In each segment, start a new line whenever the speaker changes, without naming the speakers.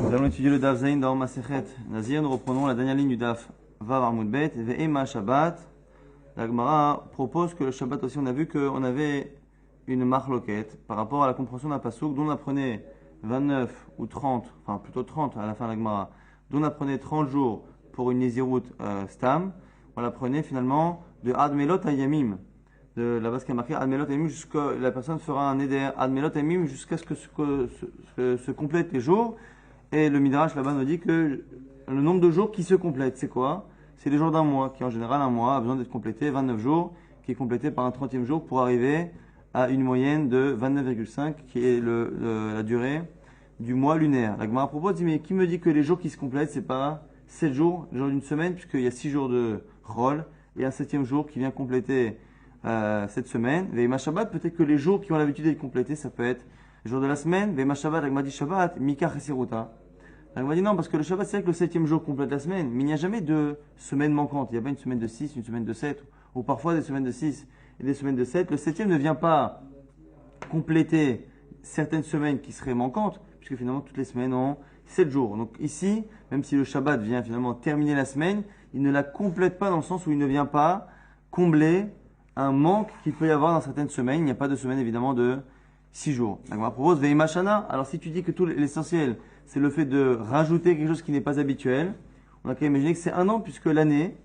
Nous allons étudier le Daf Zayin dans Masechet Nazir. Nous reprenons la dernière ligne du Daf Vav Amud Bet. Ve'ema Shabbat. La Gemara propose que le Shabbat aussi, on a vu qu'on avait une marloquette par rapport à la compréhension d'un pasouk dont on apprenait 29 ou 30, enfin plutôt 30 à la fin de la Gemara, dont on apprenait 30 jours pour une Nézirut Stam. On l'apprenait finalement de Admelot Ayamim. De la base qui a marqué Admelot Ayamim, jusqu'à la personne fera un éder Admelot Ayamim jusqu'à ce que se complètent les jours. Et le Midrash là-bas nous dit que le nombre de jours qui se complètent, c'est quoi? C'est les jours d'un mois, qui en général un mois a besoin d'être complété, 29 jours, qui est complété par un 30e jour pour arriver à une moyenne de 29,5 qui est la durée du mois lunaire. La Gemara propose, dit, mais qui me dit que les jours qui se complètent, c'est pas 7 jours, les jours d'une semaine, puisqu'il y a 6 jours de Rol et un 7e jour qui vient compléter cette semaine. Ve'ema Shabbat, peut-être que les jours qui ont l'habitude d'être complétés, ça peut être les jours de la semaine. Ve'ema Shabbat, la Gemara dit Shabbat, Mika Chesiruta. La Gemara dit non, parce que le Shabbat, c'est vrai que le 7e jour complète la semaine, mais il n'y a jamais de semaine manquante. Il n'y a pas une semaine de 6, une semaine de 7, ou parfois des semaines de 6 et des semaines de 7. Le 7e ne vient pas compléter certaines semaines qui seraient manquantes, puisque finalement toutes les semaines ont 7 jours. Donc ici, même si le Shabbat vient finalement terminer la semaine, il ne la complète pas dans le sens où il ne vient pas combler un manque qu'il peut y avoir dans certaines semaines. Il n'y a pas de semaine évidemment de 6 jours. La Gemara propose Ve'ema Shana. Alors si tu dis que tout l'essentiel, c'est le fait de rajouter quelque chose qui n'est pas habituel, on a qu'à imaginer que c'est un an, puisque l'année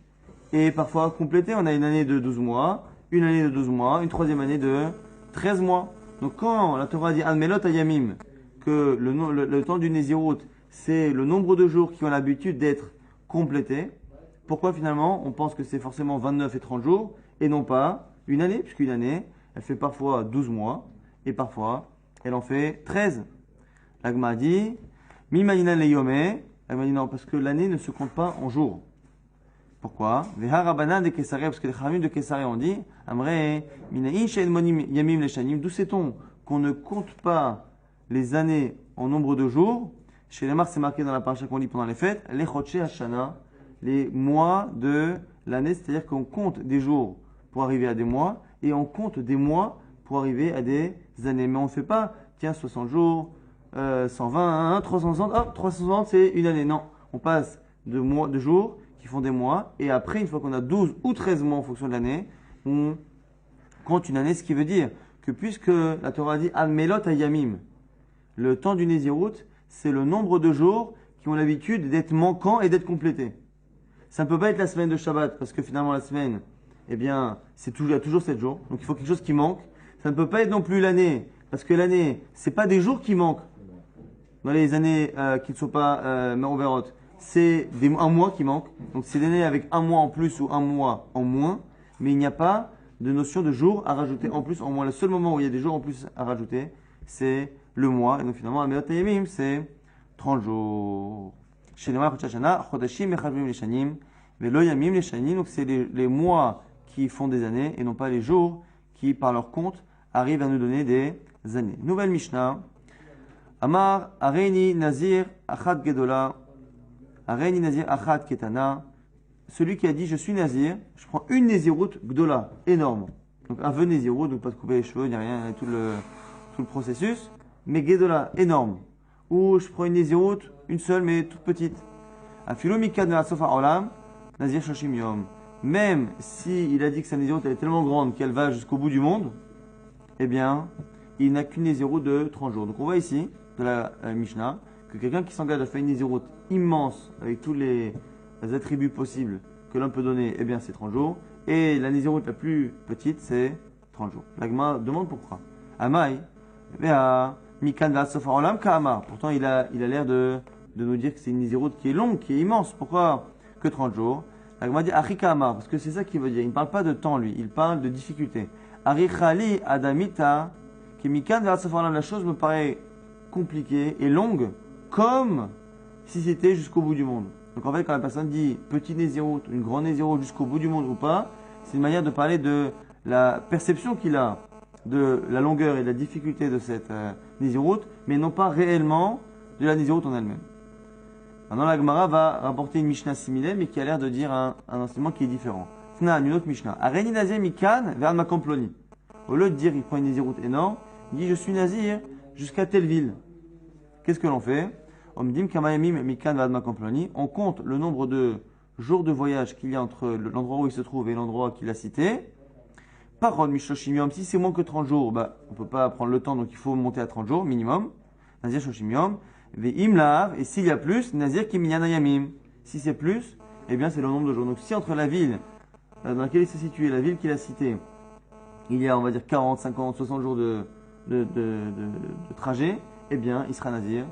est parfois complétée. On a une année de 12 mois, une année de 12 mois, une troisième année de 13 mois. Donc quand la Torah dit Admelot Ayamim, que le temps du Nézirut, c'est le nombre de jours qui ont l'habitude d'être complétés, pourquoi finalement on pense que c'est forcément 29 et 30 jours et non pas une année, puisqu'une année, elle fait parfois 12 mois et parfois elle en fait 13. La Gemara dit Mimanina leyome. La Gemara dit non, parce que l'année ne se compte pas en jours. Pourquoi? Veha Rabbanan de Kesaré, parce que les Khamim de Kesaré ont dit Amre minaïn she'en monim yamim leshanim. D'où sait-on qu'on ne compte pas les années en nombre de jours? Chez les Mar, c'est marqué dans la paracha qu'on lit pendant les fêtes, les Chodshei Hashana, les mois de l'année, c'est-à-dire qu'on compte des jours pour arriver à des mois et on compte des mois pour arriver à des années. Mais on ne fait pas, tiens, 60 jours, 120, 360, hop, 360 c'est une année. Non, on passe de jours qui font des mois et après, une fois qu'on a 12 ou 13 mois en fonction de l'année, on compte une année, ce qui veut dire que puisque la Torah dit Al-Melot Ayamim, le temps du Nézirut, c'est le nombre de jours qui ont l'habitude d'être manquants et d'être complétés. Ça ne peut pas être la semaine de Shabbat, parce que finalement la semaine, eh bien, il y a toujours 7 jours, donc il faut quelque chose qui manque. Ça ne peut pas être non plus l'année, parce que l'année, c'est pas des jours qui manquent dans les années qui ne sont pas Meroverot. C'est un mois qui manque, donc c'est des années avec un mois en plus ou un mois en moins, mais il n'y a pas de notion de jours à rajouter en plus, en moins. Le seul moment où il y a des jours en plus à rajouter, c'est le mois. Et donc finalement, Amelot Ayamim, c'est 30 jours. Chez les Mar Chodashana, Chodashim Mechavim Leshanim, Velo Yamim Leshanim, donc c'est les mois qui font des années et non pas les jours qui, par leur compte, arrivent à nous donner des années. Nouvelle Mishnah. Amar Areini Nazir Achat Gedola, Areini Nazir Achat Ketana. Celui qui a dit je suis Nazir, je prends une Nézirut Gdola, énorme. Donc un vœu Nézirut, donc pas de couper les cheveux, il n'y a rien, tout le processus. Mais Gedola, énorme. Ou je prends une Nézirut, une seule mais toute petite. Afilo Mikad Me'atsof Ha'olam, Nazir Shoshim Yom. Même si il a dit que sa Nézirut elle est tellement grande qu'elle va jusqu'au bout du monde, eh bien, il n'a qu'une Nézirut de 30 jours. Donc on voit ici, de la Mishnah, que quelqu'un qui s'engage à faire une Nézirut immense, avec tous les attributs possibles que l'on peut donner, eh bien c'est 30 jours. Et la Nézirut la plus petite, c'est 30 jours. La Gemara demande pourquoi. Amai, Mikan V'atsof Ha'olam Ka'amar. Pourtant, il a l'air de nous dire que c'est une Nézirut qui est longue, qui est immense. Pourquoi que 30 jours? La Gemara dit Achi Ka'amar, parce que c'est ça qu'il veut dire. Il ne parle pas de temps, lui. Il parle de difficulté. Arichali Adamita, qui Mikan V'atsof Ha'olam. La chose me paraît compliquée et longue, comme si c'était jusqu'au bout du monde. Donc en fait, quand la personne dit petit Nézirut, une grande Nézirut jusqu'au bout du monde ou pas, c'est une manière de parler de la perception qu'il a de la longueur et de la difficulté de cette Nézirut, mais non pas réellement de la Nézirut en elle-même. Maintenant, la Gemara va rapporter une Mishnah similaire, mais qui a l'air de dire un enseignement qui est différent. Tna, une autre Mishnah. Areni Nazir Mikan vers Makamploni. Au lieu de dire il prend une Nézirut énorme, il dit je suis Nazir jusqu'à telle ville. Qu'est-ce que l'on fait? Omdim kamayamim mikan vadma komploni. On compte le nombre de jours de voyage qu'il y a entre l'endroit où il se trouve et l'endroit qu'il a cité. Par Mishoshim Yom, si c'est moins que 30 jours, bah, on ne peut pas prendre le temps, donc il faut monter à 30 jours minimum. Nazir Shoshim Yom. Ve'im lav, et s'il y a plus, Nazir Kiminyana Yamim. Si c'est plus, eh bien c'est le nombre de jours. Donc si entre la ville dans laquelle il s'est situé et la ville qu'il a citée, il y a, on va dire, 40, 50, 60 jours de trajet, eh bien il sera Nazir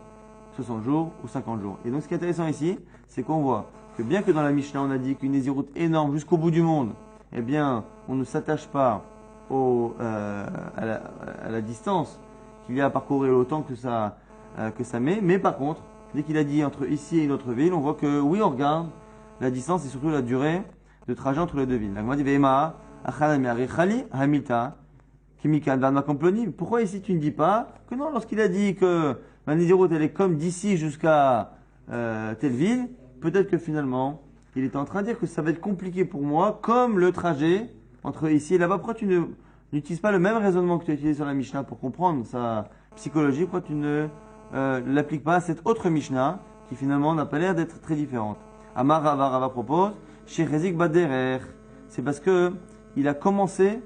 60 jours ou 50 jours. Et donc ce qui est intéressant ici, c'est qu'on voit que bien que dans la Mishnah on a dit qu'une Néziroute énorme jusqu'au bout du monde, eh bien, on ne s'attache pas à la distance qu'il y a à parcourir, le temps que ça met. Mais par contre, dès qu'il a dit entre ici et une autre ville, on voit que oui, on regarde la distance et surtout la durée de trajet entre les deux villes. Pourquoi ici tu ne dis pas que non, lorsqu'il a dit que la Néziroute elle est comme d'ici jusqu'à telle ville, peut-être que finalement il était en train de dire que ça va être compliqué pour moi, comme le trajet entre ici et là-bas. Pourquoi tu n'utilises pas le même raisonnement que tu as utilisé sur la Mishnah pour comprendre sa psychologie? Pourquoi tu ne l'appliques pas à cette autre Mishnah qui finalement n'a pas l'air d'être très différente? Amar Rava propose, chez Rezik Baderer, c'est parce que il a commencé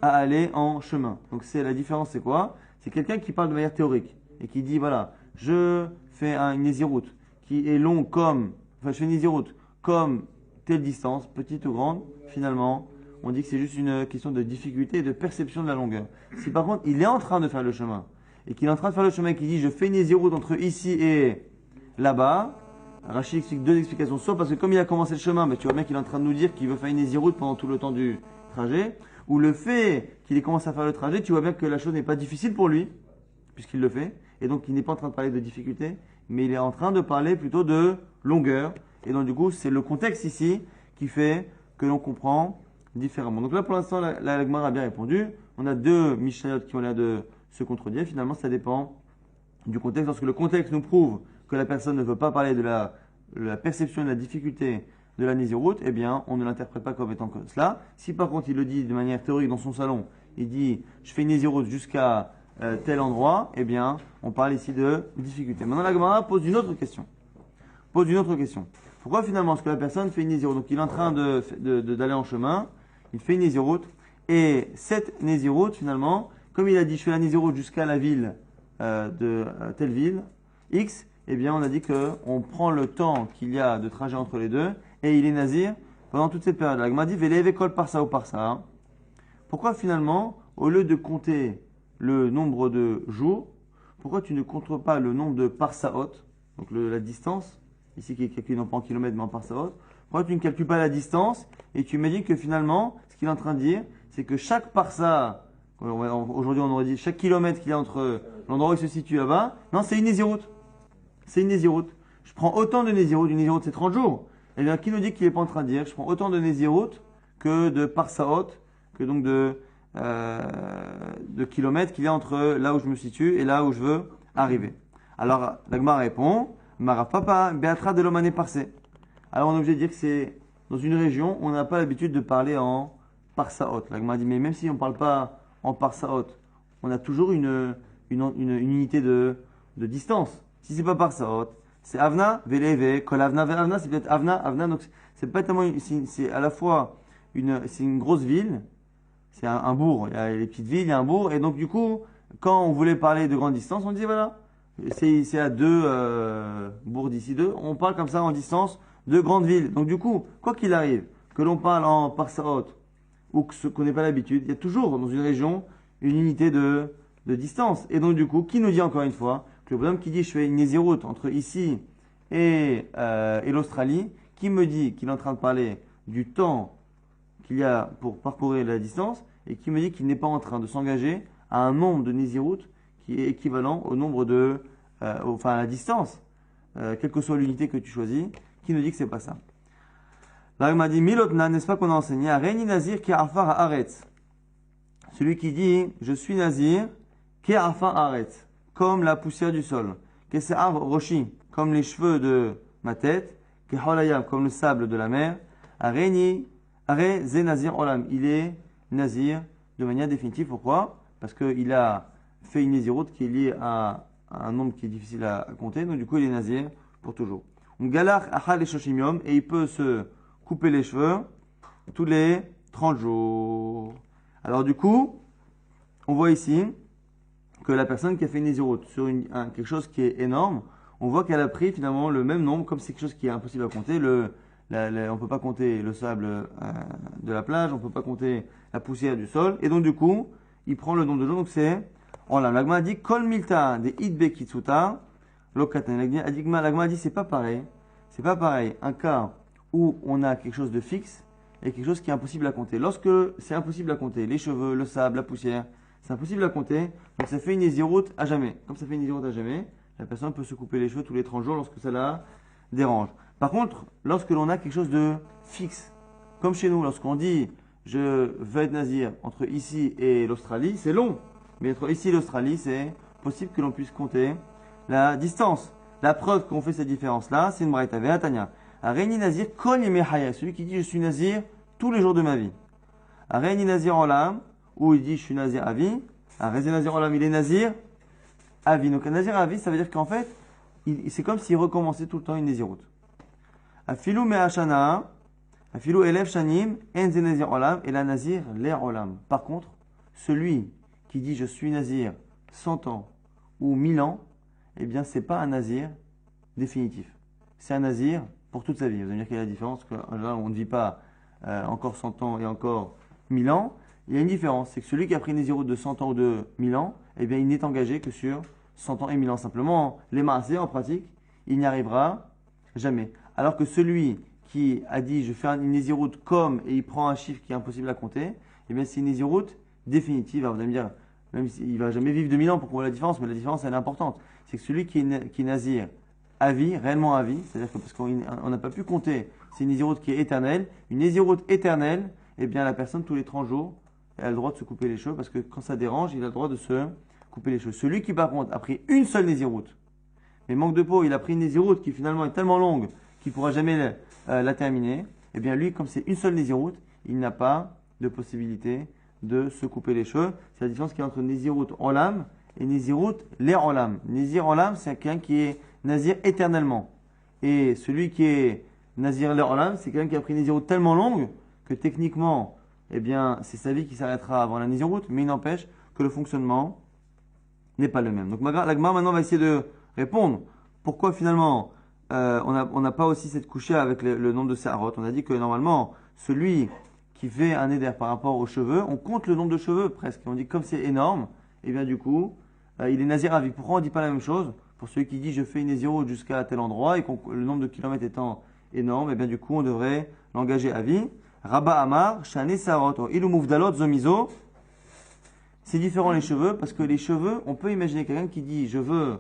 à aller en chemin. Donc c'est la différence, c'est quoi? C'est quelqu'un qui parle de manière théorique et qui dit voilà, je fais une Néziroute qui est long comme, enfin je fais une Néziroute comme telle distance, petite ou grande, finalement, on dit que c'est juste une question de difficulté et de perception de la longueur. Si par contre, il est en train de faire le chemin, et qu'il est en train de faire le chemin et qu'il dit, je fais une Néziroute entre ici et là-bas, Rachid explique deux explications. Soit parce que comme il a commencé le chemin, mais tu vois bien qu'il est en train de nous dire qu'il veut faire une Néziroute pendant tout le temps du trajet, ou le fait qu'il ait commencé à faire le trajet, tu vois bien que la chose n'est pas difficile pour lui, puisqu'il le fait, et donc il n'est pas en train de parler de difficulté, mais il est en train de parler plutôt de longueur. Et donc du coup, c'est le contexte ici qui fait que l'on comprend différemment. Donc là, pour l'instant, la Gemara a bien répondu. On a deux Mishnayot qui ont l'air de se contredire. Finalement, ça dépend du contexte. Lorsque le contexte nous prouve que la personne ne veut pas parler de la perception et de la difficulté de la Néziroute, eh bien, on ne l'interprète pas comme étant comme cela. Si par contre, il le dit de manière théorique dans son salon, il dit « je fais une Néziroute jusqu'à tel endroit », eh bien, on parle ici de difficulté. Maintenant, la Gemara pose une autre question. Pourquoi finalement est-ce que la personne fait une Néziroute? Donc il est en train d'aller en chemin, il fait une Néziroute, et cette Néziroute finalement, comme il a dit je fais la Néziroute jusqu'à la ville de telle ville, X, eh bien on a dit qu'on prend le temps qu'il y a de trajet entre les deux, et il est Nazir pendant toute cette période. La Gemara dit Vélévé kol par ça ou par ça. Pourquoi finalement, au lieu de compter le nombre de jours, pourquoi tu ne comptes pas le nombre de parsaot, donc la distance, ici qui est calculé non pas en kilomètres mais en parsaot, pourquoi tu ne calcules pas la distance et tu me dis que finalement, ce qu'il est en train de dire, c'est que chaque parsa, aujourd'hui on aurait dit chaque kilomètre qu'il y a entre l'endroit où il se situe là-bas, non, c'est une Néziroute. C'est une Néziroute. Je prends autant de Néziroute, une Néziroute c'est 30 jours. Et bien qui nous dit qu'il n'est pas en train de dire, je prends autant de Néziroute que de parsaot, que donc de kilomètres qu'il y a entre là où je me situe et là où je veux arriver. Alors, la Gemara répond, Marav Papa, Beatra de l'Omane Parsé. Alors, on est obligé de dire que c'est dans une région où on n'a pas l'habitude de parler en Parsaot. La Gemara dit, mais même si on ne parle pas en Parsaot, on a toujours une unité de distance. Si c'est pas Parsaot, c'est Avna, Veleve, Kol Avna, Avna, c'est peut-être Avna, Avna, donc c'est pas tellement, c'est à la fois c'est une grosse ville, c'est un bourg, il y a les petites villes, il y a un bourg, et donc du coup, quand on voulait parler de grande distance, on disait voilà, c'est à deux bourgs d'ici deux, on parle comme ça en distance de grandes villes. Donc du coup, quoi qu'il arrive, que l'on parle en Parsaot ou qu'on n'ait pas l'habitude, il y a toujours dans une région une unité de distance. Et donc du coup, qui nous dit encore une fois que le bonhomme qui dit je fais une Néziroute entre ici et l'Australie, qui me dit qu'il est en train de parler du temps qu'il y a pour parcourir la distance et qui me dit qu'il n'est pas en train de s'engager à un nombre de Néziroute qui est équivalent au nombre enfin à la distance, quelle que soit l'unité que tu choisis, qui nous dit que c'est pas ça. Là, il m'a dit Milotna, n'est-ce pas qu'on a enseigné à Réni Nazir qui afar à Aretz. Celui qui dit je suis Nazir qui afar à Aretz, comme la poussière du sol, que c'est Roshi, comme les cheveux de ma tête, que Holayam, comme le sable de la mer, à Réni. Aré Zé Nazir Olam, il est Nazir de manière définitive. Pourquoi? Parce qu'il a fait une Néziroute qui est liée à un nombre qui est difficile à compter, donc du coup il est nazir pour toujours. Galach achal et shoshimium, et il peut se couper les cheveux tous les 30 jours. Alors du coup, on voit ici que la personne qui a fait une nésiroute sur quelque chose qui est énorme, on voit qu'elle a pris finalement le même nombre, comme c'est quelque chose qui est impossible à compter. On ne peut pas compter le sable de la plage, on ne peut pas compter la poussière du sol, et donc du coup, il prend le nombre de jours, donc c'est, l'agma a dit, kol milta de idbe kitsuta, lokatan. L'agma a dit, c'est pas pareil, un cas où on a quelque chose de fixe et quelque chose qui est impossible à compter. Lorsque c'est impossible à compter, les cheveux, le sable, la poussière, c'est impossible à compter, donc ça fait une nésiroute à jamais. Comme ça fait une nésiroute à jamais, la personne peut se couper les cheveux tous les 30 jours lorsque ça la dérange. Par contre, lorsque l'on a quelque chose de fixe, comme chez nous, lorsqu'on dit je vais être nazir entre ici et l'Australie, c'est long. Mais entre ici et l'Australie, c'est possible que l'on puisse compter la distance. La preuve qu'on fait cette différence-là, c'est une braïta ve'atania. Areini nazir kol yemei hayah, celui qui dit je suis nazir tous les jours de ma vie. Areini nazir olam, où il dit je suis nazir à vie. Areini nazir olam, il est nazir à vie. Donc un nazir à vie, ça veut dire qu'en fait, c'est comme s'il recommençait tout le temps une naziroute. Afilou me'ashana, afilou elef shanim, en ze nazir olam, et la nazir l'air olam. Par contre, celui qui dit je suis nazir 100 ans ou 1000 ans, eh bien c'est pas un nazir définitif. C'est un nazir pour toute sa vie. Vous allez me dire quelle est la différence, que là on ne vit pas encore 100 ans et encore 1000 ans. Il y a une différence, c'est que celui qui a pris une naziroute de 100 ans ou de 1000 ans, eh bien il n'est engagé que sur 100 ans et 1000 ans. Simplement, les maasés, en pratique, il n'y arrivera jamais. Alors que celui qui a dit je fais une naziroute comme, et il prend un chiffre qui est impossible à compter, eh bien c'est une naziroute définitive. Alors vous allez me dire, même s'il ne va jamais vivre 2000 ans pour qu'on voit la différence, mais la différence elle est importante. C'est que celui qui est nazir à vie, réellement à vie, c'est-à-dire que parce qu'on n'a pas pu compter, c'est une naziroute qui est éternelle. Une naziroute éternelle, eh bien la personne tous les 30 jours, elle a le droit de se couper les cheveux parce que quand ça dérange, il a le droit de se couper les cheveux. Celui qui par contre a pris une seule naziroute, mais manque de peau, il a pris une naziroute qui finalement est tellement longue qu'il ne pourra jamais la terminer, eh bien lui, comme c'est une seule naziroute, il n'a pas de possibilité de se couper les cheveux. C'est la différence qu'il y a entre Nézirut Olam et Nézirut Ler Olam. Nézir Olam, c'est quelqu'un qui est nazir éternellement. Et celui qui est Nazir Ler Olam, c'est quelqu'un qui a pris une Nézirut tellement longue que techniquement, eh bien, c'est sa vie qui s'arrêtera avant la Nézirut, mais il n'empêche que le fonctionnement n'est pas le même. Donc l'Agma maintenant va essayer de répondre pourquoi finalement on n'a pas aussi cette couchée avec le nombre de Saharot. On a dit que normalement, celui qui fait un éder par rapport aux cheveux, on compte le nombre de cheveux presque. On dit comme c'est énorme, et bien du coup, il est nazir à vie. Pourquoi on ne dit pas la même chose pour celui qui dit je fais une naziroute jusqu'à tel endroit et le nombre de kilomètres étant énorme, et bien du coup on devrait l'engager à vie. Rabba Amar, Shane Sarot, Ilu Mouvdalot Zomizo. C'est différent les cheveux parce que les cheveux, on peut imaginer quelqu'un qui dit je veux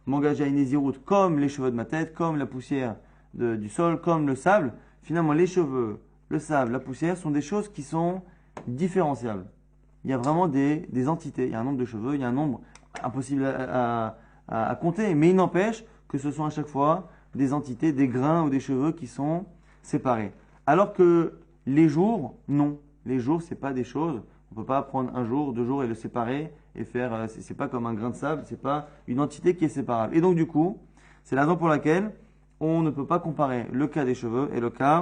m'engager à une naziroute comme les cheveux de ma tête, comme la poussière du sol, comme le sable. Finalement, les cheveux, le sable, la poussière sont des choses qui sont différenciables. Il y a vraiment des entités. Il y a un nombre de cheveux, il y a un nombre impossible à compter. Mais il n'empêche que ce sont à chaque fois des entités, des grains ou des cheveux qui sont séparés. Alors que les jours, non. Les jours, ce n'est pas des choses. On ne peut pas prendre un jour, 2 jours et le séparer et faire. C'est pas comme un grain de sable, c'est pas une entité qui est séparable. Et donc, du coup, c'est la raison pour laquelle on ne peut pas comparer le cas des cheveux et le cas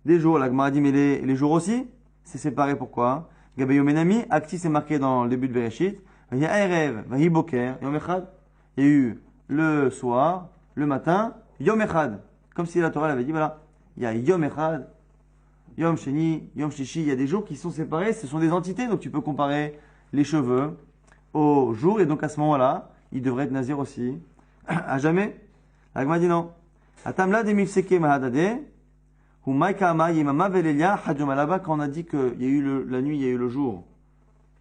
des jours. La Gemara dit, mais les jours aussi, c'est séparé. Pourquoi? Gabayo Menami, Akti, c'est marqué dans le début de Bereshit. Vahi Erev, Vahi Boker, Yom Echad. Il y a eu le soir, le matin, Yom Echad. Comme si la Torah avait dit, voilà, il y a Yom Echad, Yom Sheni, Yom Shishi. Il y a des jours qui sont séparés, ce sont des entités. Donc tu peux comparer les cheveux au jour. Et donc à ce moment-là, il devrait être nazir aussi. À jamais. La Gemara dit non. Atamla de Mifseke Mahadade. Quand on a dit qu'il y a eu la nuit, il y a eu le jour,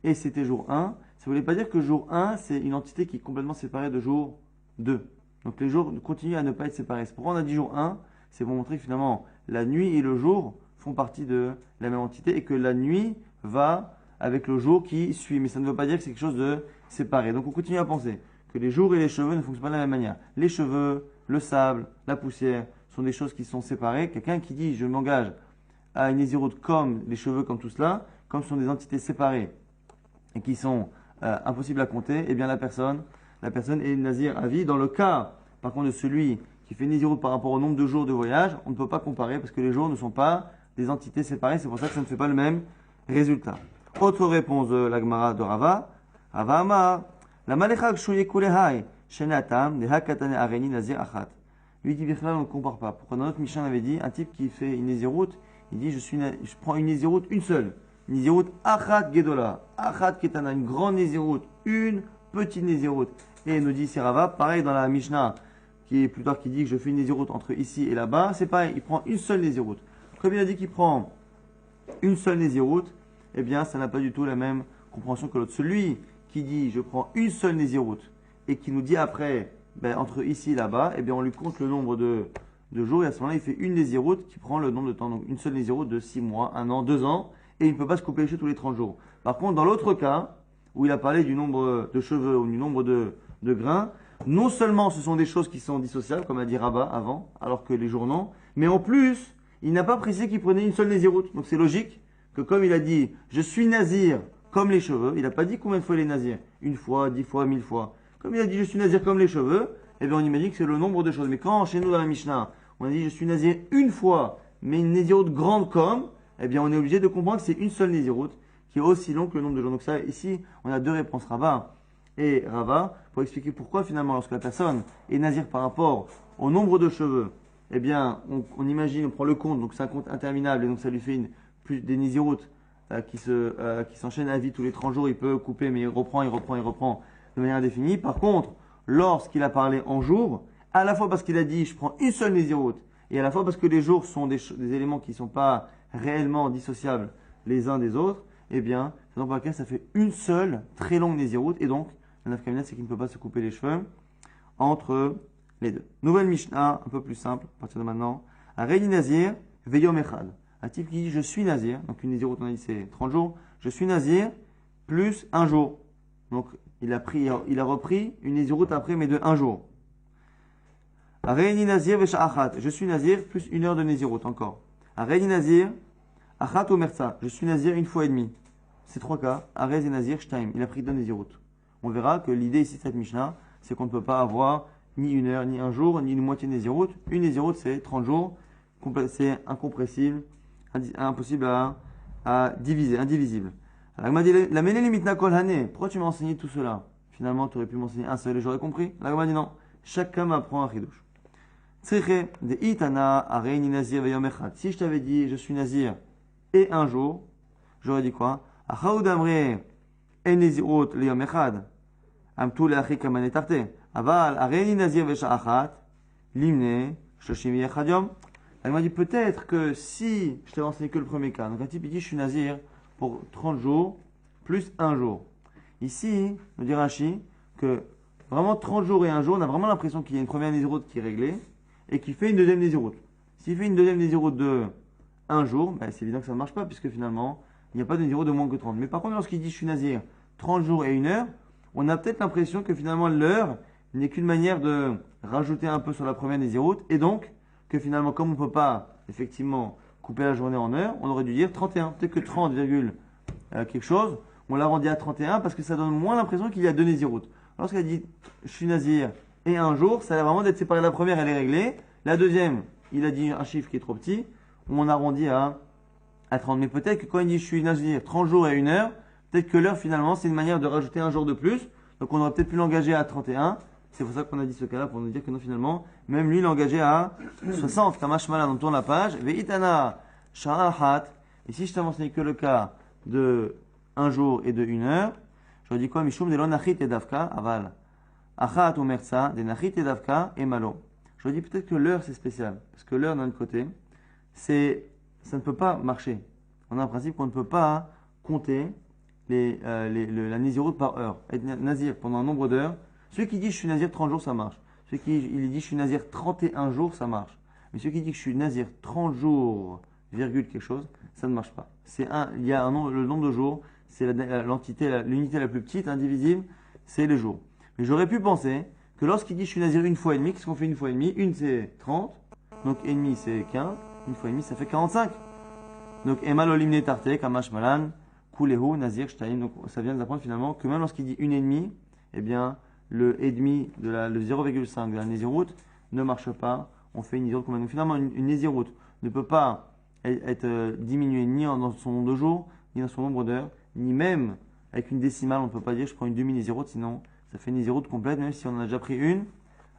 et c'était jour 1, ça ne voulait pas dire que jour 1, c'est une entité qui est complètement séparée de jour 2. Donc les jours continuent à ne pas être séparés. C'est pourquoi on a dit jour 1, c'est pour montrer que finalement, la nuit et le jour font partie de la même entité, et que la nuit va avec le jour qui suit. Mais ça ne veut pas dire que c'est quelque chose de séparé. Donc on continue à penser que les jours et les cheveux ne fonctionnent pas de la même manière. Les cheveux, le sable, la poussière, sont des choses qui sont séparées. Quelqu'un qui dit je m'engage à une nésiroute comme les cheveux, comme tout cela, comme ce sont des entités séparées et qui sont impossibles à compter, eh bien la personne la personne est nazir à vie. Dans le cas, par contre, de celui qui fait Nézirut par rapport au nombre de jours de voyage, on ne peut pas comparer parce que les jours ne sont pas des entités séparées, c'est pour ça que ça ne fait pas le même résultat. Autre réponse de la Gemara de Rava. Rava Amar, la malechak shouye kulehai, shenatam, de hakatane areni nazir achat. Lui dit, on ne compare pas. Pourquoi dans notre Mishnah, on avait dit, un type qui fait une Nézirut, il dit, je prends une Nézirut, une seule. Nézirut achat gedola, achat ketana, une grande Nézirut, une petite Nézirut. Et il nous dit, c'est Rava, pareil dans la Mishnah, qui est plus tard qui dit que je fais une Nézirut entre ici et là-bas, c'est pareil, il prend une seule Nézirut. Comme il a dit qu'il prend une seule Nézirut, eh bien, ça n'a pas du tout la même compréhension que l'autre. Celui qui dit je prends une seule Nézirut et qui nous dit après, entre ici et là-bas, eh bien, on lui compte le nombre de jours et à ce moment-là, il fait une Nézirut qui prend le nombre de temps. Donc, une seule Nézirut de 6 mois, 1 an, 2 ans et il ne peut pas se couper les cheveux tous les 30 jours. Par contre, dans l'autre cas, où il a parlé du nombre de cheveux ou du nombre de grains, non seulement ce sont des choses qui sont dissociables, comme a dit Rabat avant, alors que les jours non, mais en plus, il n'a pas précisé qu'il prenait une seule Nézirut. Donc c'est logique que comme il a dit « je suis nazir comme les cheveux », il n'a pas dit combien de fois il est nazir. 1 fois, 10 fois, 1000 fois. Comme il a dit « je suis nazir comme les cheveux », eh bien on imagine que c'est le nombre de choses. Mais quand chez nous dans la Mishnah, on a dit « je suis nazir une fois », mais une Nézirut grande comme, eh bien on est obligé de comprendre que c'est une seule Nézirut qui est aussi longue que le nombre de jours. Donc ça, ici, on a deux réponses, Rabat et Rava, pour expliquer pourquoi finalement lorsque la personne est nazir par rapport au nombre de cheveux, eh bien, on imagine, on prend le compte, donc c'est un compte interminable, et donc ça lui fait des Nézirut qui s'enchaînent à vie tous les 30 jours, il peut couper, mais il reprend de manière indéfinie. Par contre, lorsqu'il a parlé en jours, à la fois parce qu'il a dit je prends une seule Nézirut, et à la fois parce que les jours sont des éléments qui ne sont pas réellement dissociables les uns des autres, eh bien, c'est donc pour laquelle ça fait une seule très longue Nézirut, et donc, la nafkamina, c'est qu'il ne peut pas se couper les cheveux entre les deux. Nouvelle Mishnah, un peu plus simple, à partir de maintenant. Reini Nazir, Veyom Echad. Un type qui dit je suis Nazir, donc une Nézirut, on a dit c'est 30 jours, je suis Nazir plus un jour. Donc il a repris une Nézirut après, mais de un jour. Reini Nazir Vesha'achat. Je suis Nazir plus 1 heure de Nézirut encore. Reini Nazir, Achat ou Merza. Je suis Nazir 1 fois et demi. C'est 3 cas. Arez et Nazir, Shtaim. Il a pris 2 Nézirut. On verra que l'idée ici de cette Mishnah, c'est qu'on ne peut pas avoir ni 1 heure, ni un jour, ni une moitié de Nézirut. Une Nézirut, c'est 30 jours. C'est incompressible, impossible à diviser, indivisible. Alors, il m'a dit, la menée limitna kol hané. Pourquoi tu m'as enseigné tout cela? Finalement, tu aurais pu m'enseigner un seul et j'aurais compris. Alors, il m'a dit non. Chacun m'apprend un chidouche. Tzriche, de itana, areini nazir veyom echad. Si je t'avais dit, je suis nazir et un jour, j'aurais dit quoi? Achaoud amre, en nezirut leyom echad. Amtu leachi kamane tarte. Aval, areini nazir vesha'achat, limne, shoshim yechad yom. Elle m'a dit peut-être que si je t'avais enseigné que le premier cas, donc un type il dit je suis nazir pour 30 jours plus un jour. Ici, nous dit Rashi que vraiment 30 jours et un jour, on a vraiment l'impression qu'il y a une première Nézirut qui est réglée et qui fait une deuxième Nézirut. S'il fait une deuxième Nézirut de un jour, ben c'est évident que ça ne marche pas puisque finalement il n'y a pas de Nézirut de moins que 30. Mais par contre, lorsqu'il dit je suis nazir 30 jours et 1 heure, on a peut-être l'impression que finalement l'heure n'est qu'une manière de rajouter un peu sur la première Nézirut et donc que finalement, comme on ne peut pas effectivement couper la journée en heures, on aurait dû dire 31. Peut-être que 30, quelque chose, on l'a rendu à 31 parce que ça donne moins l'impression qu'il y a 2 Nézirut. Lorsqu'elle dit je suis nazir et un jour, ça a l'air vraiment d'être séparé. La première, elle est réglée. La deuxième, il a dit un chiffre qui est trop petit. On arrondit à 30. Mais peut-être que quand il dit je suis nazir 30 jours et 1 heure, peut-être que l'heure finalement, c'est une manière de rajouter un jour de plus. Donc on aurait peut-être pu l'engager à 31. C'est pour ça qu'on a dit ce cas-là, pour nous dire que non, finalement, même lui, il est engagé à 60. Kamash Malan, on tourne la page. Ve'itana sha'ahat. Et si je t'avais enseigné que le cas de un jour et de 1 heure, j'aurais dit quoi? Mishum de l'onachit et davka, aval. Achat ou merza, de nachit et davka, et malo. J'aurais dit peut-être que l'heure, c'est spécial. Parce que l'heure, d'un autre côté, ça ne peut pas marcher. On a un principe qu'on ne peut pas compter la Nézirut par heure. Être nazir pendant un nombre d'heures. Celui qui dit je suis nazir 30 jours, ça marche. Celui qui dit je suis nazir 31 jours, ça marche. Mais celui qui dit que je suis nazir 30 jours, virgule quelque chose, ça ne marche pas. Il y a le nombre de jours, c'est l'unité la plus petite, indivisible, c'est les jours. Mais j'aurais pu penser que lorsqu'il dit je suis nazir 1 fois et demi, qu'est-ce qu'on fait 1 fois et demi? Une c'est 30, donc et demi c'est 15, 1 fois et demi ça fait 45. Donc emal olimne tarte, kamash malan, kulehu, nazir, shtaim. Donc ça vient nous apprendre finalement que même lorsqu'il dit 1 et demi, eh bien, le et demi, le 0,5 de la Néziroute ne marche pas. On fait une Néziroute combien? Donc finalement, une Néziroute ne peut pas être diminuée ni dans son nombre de jours, ni dans son nombre d'heures, ni même avec une décimale. On ne peut pas dire je prends une demi-Néziroute, sinon ça fait une Néziroute complète, même si on en a déjà pris une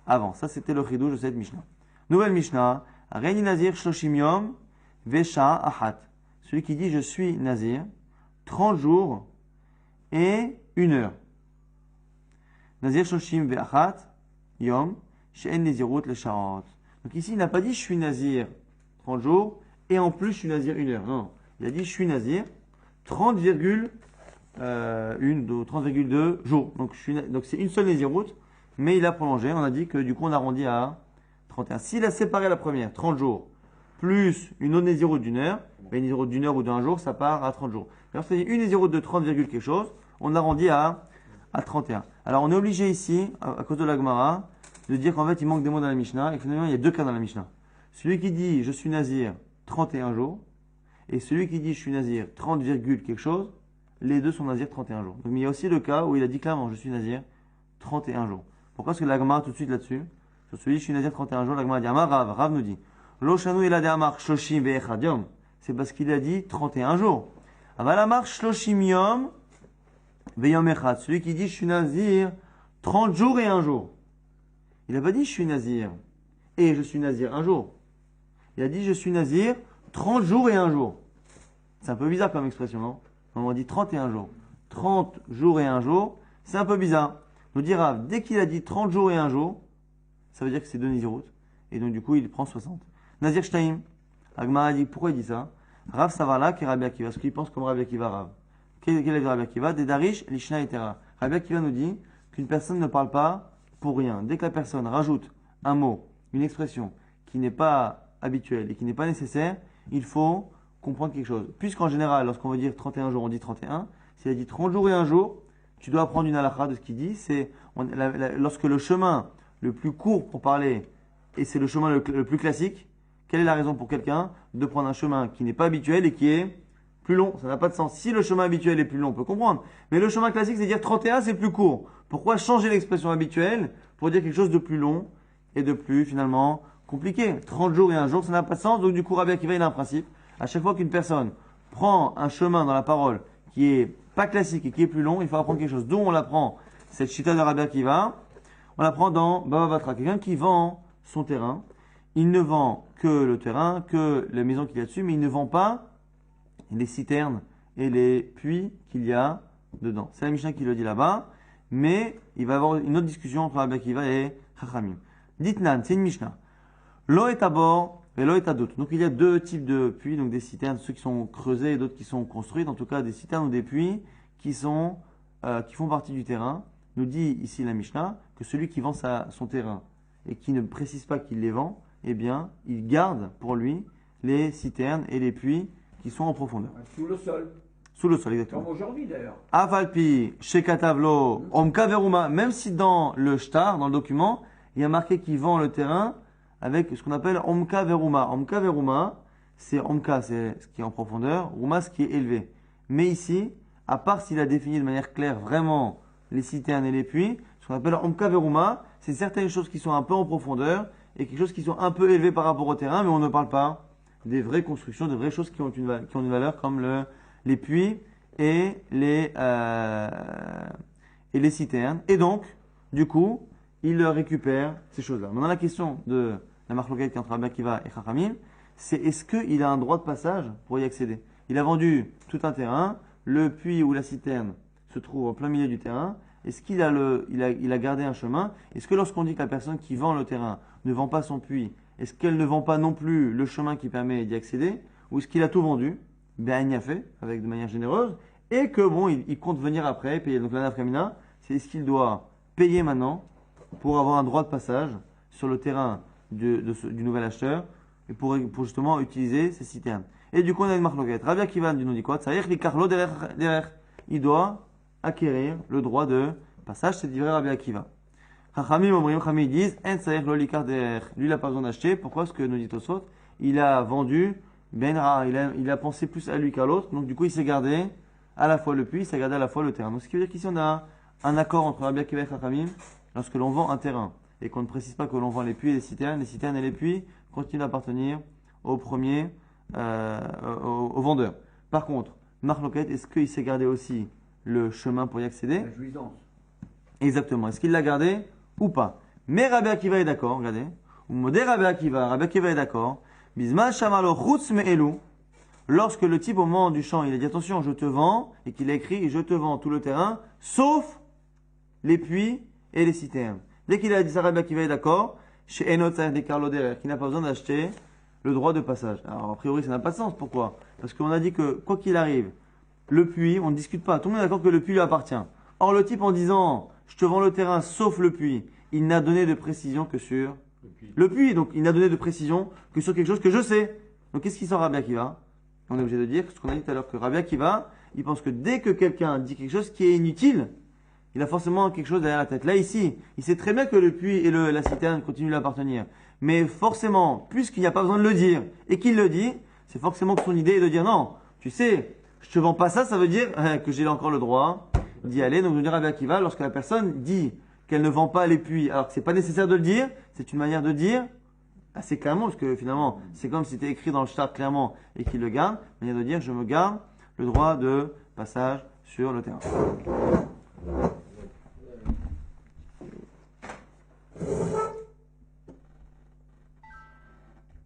avant. Ça, c'était le chidouche de cette Mishnah. Nouvelle Mishnah. Reini Nazir Shloshim Yom Vesha Ahat. Celui qui dit je suis Nazir, 30 jours et 1 heure. Nazir Shloshim Ve'achat Yom She'en Nezirut Le Sharot. Donc ici, il n'a pas dit je suis Nazir 30 jours et en plus je suis Nazir 1 heure. Non, il a dit je suis Nazir 30,2 jours. Donc c'est une seule Néziroute, mais il a prolongé. On a dit que du coup on arrondit à 31. S'il a séparé la première, 30 jours, plus une autre Néziroute d'1 heure, une Néziroute d'1 heure ou d'1 jour, ça part à 30 jours. Alors c'est une Néziroute de 30, quelque chose, on arrondit à 31. Alors on est obligé ici, à cause de la Gemara, de dire qu'en fait il manque des mots dans la Mishnah, et que finalement il y a deux cas dans la Mishnah. Celui qui dit je suis Nazir 31 jours, et celui qui dit je suis Nazir 30, quelque chose, les deux sont Nazir 31 jours. Donc, mais il y a aussi le cas où il a dit clairement je suis Nazir 31 jours. Pourquoi est-ce que la Gemara tout de suite là-dessus? Sur celui je suis Nazir 31 jours, la Gemara dit Amar Rav nous dit Lo shanu ela de amar shloshim ve'echad yom. C'est parce qu'il a dit 31 jours. Aval amar shloshim yom ve'yom echad. Celui qui dit je suis Nazir 30 jours et 1 jour. Il n'a pas dit je suis Nazir et je suis Nazir 1 jour. Il a dit je suis Nazir 30 jours et 1 jour. C'est un peu bizarre comme expression, non? On dit 31 jours. 30 jours et 1 jour, c'est un peu bizarre. Nous dit Rav, dès qu'il a dit 30 jours et 1 jour, ça veut dire que c'est deux Néziroutes. Et donc du coup, il prend 60. Nazir Shtaim. Agmara a dit, pourquoi il dit ça? Rav Savala qui est Rabbi Akiva, parce qu'il pense comme Rabbi Akiva Rav. Quel est le Rabbi Akiva? Des Darish, Lishna et Tera. Rabbi Akiva nous dit qu'une personne ne parle pas pour rien. Dès que la personne rajoute un mot, une expression qui n'est pas habituelle et qui n'est pas nécessaire, il faut comprendre quelque chose. Puisqu'en général, lorsqu'on veut dire 31 jours, on dit 31. S'il a dit 30 jours et 1 jour, tu dois apprendre une halakha de ce qu'il dit. C'est lorsque le chemin le plus court pour parler, et c'est le chemin le plus classique, quelle est la raison pour quelqu'un de prendre un chemin qui n'est pas habituel et qui est plus long? Ça n'a pas de sens. Si le chemin habituel est plus long, on peut comprendre. Mais le chemin classique, c'est dire 31, c'est plus court. Pourquoi changer l'expression habituelle pour dire quelque chose de plus long et de plus, finalement, compliqué? 30 jours et 1 jour, ça n'a pas de sens. Donc, du coup, Rabbi Akiva, il a un principe. À chaque fois qu'une personne prend un chemin dans la parole qui est pas classique et qui est plus long, il faut apprendre quelque chose. D'où on l'apprend, cette chita de Rabbi Akiva, on l'apprend dans Baba Batra. Quelqu'un qui vend son terrain, il ne vend que le terrain, que la maison qu'il y a dessus, mais il ne vend pas les citernes et les puits qu'il y a dedans. C'est la Mishnah qui le dit là-bas, mais il va y avoir une autre discussion entre Rabbi Akiva et Chachamim. Ditnan, c'est une Mishnah. Lo et abor et lo et adot. Donc il y a deux types de puits, donc des citernes, ceux qui sont creusés et d'autres qui sont construits, en tout cas des citernes ou des puits qui font partie du terrain. Nous dit ici la Mishnah que celui qui vend son terrain et qui ne précise pas qu'il les vend, eh bien, il garde pour lui les citernes et les puits qui sont en profondeur.
Sous le sol.
Sous le sol, exactement.
Comme aujourd'hui d'ailleurs.
Avalpi, Shekatavlo, Omka Veruma, même si dans le shtar, dans le document, il y a marqué qu'il vend le terrain avec ce qu'on appelle Omka Veruma. Omka Veruma, c'est Omka, c'est ce qui est en profondeur, Ruma, ce qui est élevé. Mais ici, à part s'il a défini de manière claire vraiment les citernes et les puits, ce qu'on appelle Omka Veruma, c'est certaines choses qui sont un peu en profondeur et quelque chose qui sont un peu élevées par rapport au terrain, mais on ne parle pas des vraies constructions, de vraies choses qui ont une valeur comme les puits et les citernes. Et donc, du coup, il récupère ces choses-là. Maintenant, la question de la marloquette entre Rabbi Akiva et Chachamim, c'est est-ce qu'il a un droit de passage pour y accéder? Il a vendu tout un terrain, le puits ou la citerne se trouve en plein milieu du terrain. Est-ce qu'il a gardé un chemin? Est-ce que lorsqu'on dit que la personne qui vend le terrain ne vend pas son puits, est-ce qu'elle ne vend pas non plus le chemin qui permet d'y accéder? Ou est-ce qu'il a tout vendu? Ben, il y a fait, de manière généreuse, et que bon, il compte venir après, payer. Donc la nafkamina, c'est est-ce qu'il doit payer maintenant pour avoir un droit de passage sur le terrain du nouvel acheteur et pour justement utiliser ces citernes. Et du coup, on a une marloquette. Rabbi Akiva nous dit quoi? Il doit acquérir le droit de passage, c'est vrai Rabbi Akiva. Chachamim disent, lui il n'a pas besoin d'acheter. Pourquoi? Parce que nous dit Tosot, il a vendu Benra, il a pensé plus à lui qu'à l'autre, donc du coup il s'est gardé à la fois le puits, il s'est gardé à la fois le terrain. Donc ce qui veut dire qu'ici on a un accord entre Rabbi Akiva et Chachamim lorsque l'on vend un terrain et qu'on ne précise pas que l'on vend les puits et les citernes et les puits continuent d'appartenir au premier, au vendeur. Par contre, Marloquet, est-ce qu'il s'est gardé aussi le chemin pour y accéder?
La jouissance.
Exactement. Est-ce qu'il l'a gardé ou pas? Mais Rabbi Akiva est d'accord, regardez. Ou Modé Rabbi Akiva est d'accord. Bisma Shamalo Chutz Me'elu. Lorsque le type au moment du chant, il a dit attention, je te vends, et qu'il a écrit je te vends tout le terrain, sauf les puits et les citernes. Dès qu'il a dit ça, Rabbi Akiva est d'accord. Chez Enot des Carlo Derer, qui n'a pas besoin d'acheter le droit de passage. Alors, a priori, ça n'a pas de sens. Pourquoi? Parce qu'on a dit que, quoi qu'il arrive, le puits, on ne discute pas. Tout le monde est d'accord que le puits lui appartient. Or, le type, en disant, je te vends le terrain sauf le puits, il n'a donné de précision que sur le puits. Donc, il n'a donné de précision que sur quelque chose que je sais. Donc, qu'est-ce qui sort Rabbi Akiva? On est obligé de dire ce qu'on a dit tout à l'heure, que Rabbi Akiva, il pense que dès que quelqu'un dit quelque chose qui est inutile, il a forcément quelque chose derrière la tête. Là, ici, il sait très bien que le puits et la citerne continuent à l'appartenir. Mais forcément, puisqu'il n'y a pas besoin de le dire et qu'il le dit, c'est forcément que son idée est de dire non, tu sais, je te vends pas ça, ça veut dire que j'ai encore le droit d'y aller. Donc, je veux dire Rabbi Akiva, lorsque la personne dit qu'elle ne vend pas les puits, alors que c'est pas nécessaire de le dire, c'est une manière de dire assez clairement, parce que finalement, c'est comme si c'était écrit dans le shtar clairement et qu'il le garde, manière de dire je me garde le droit de passage sur le terrain.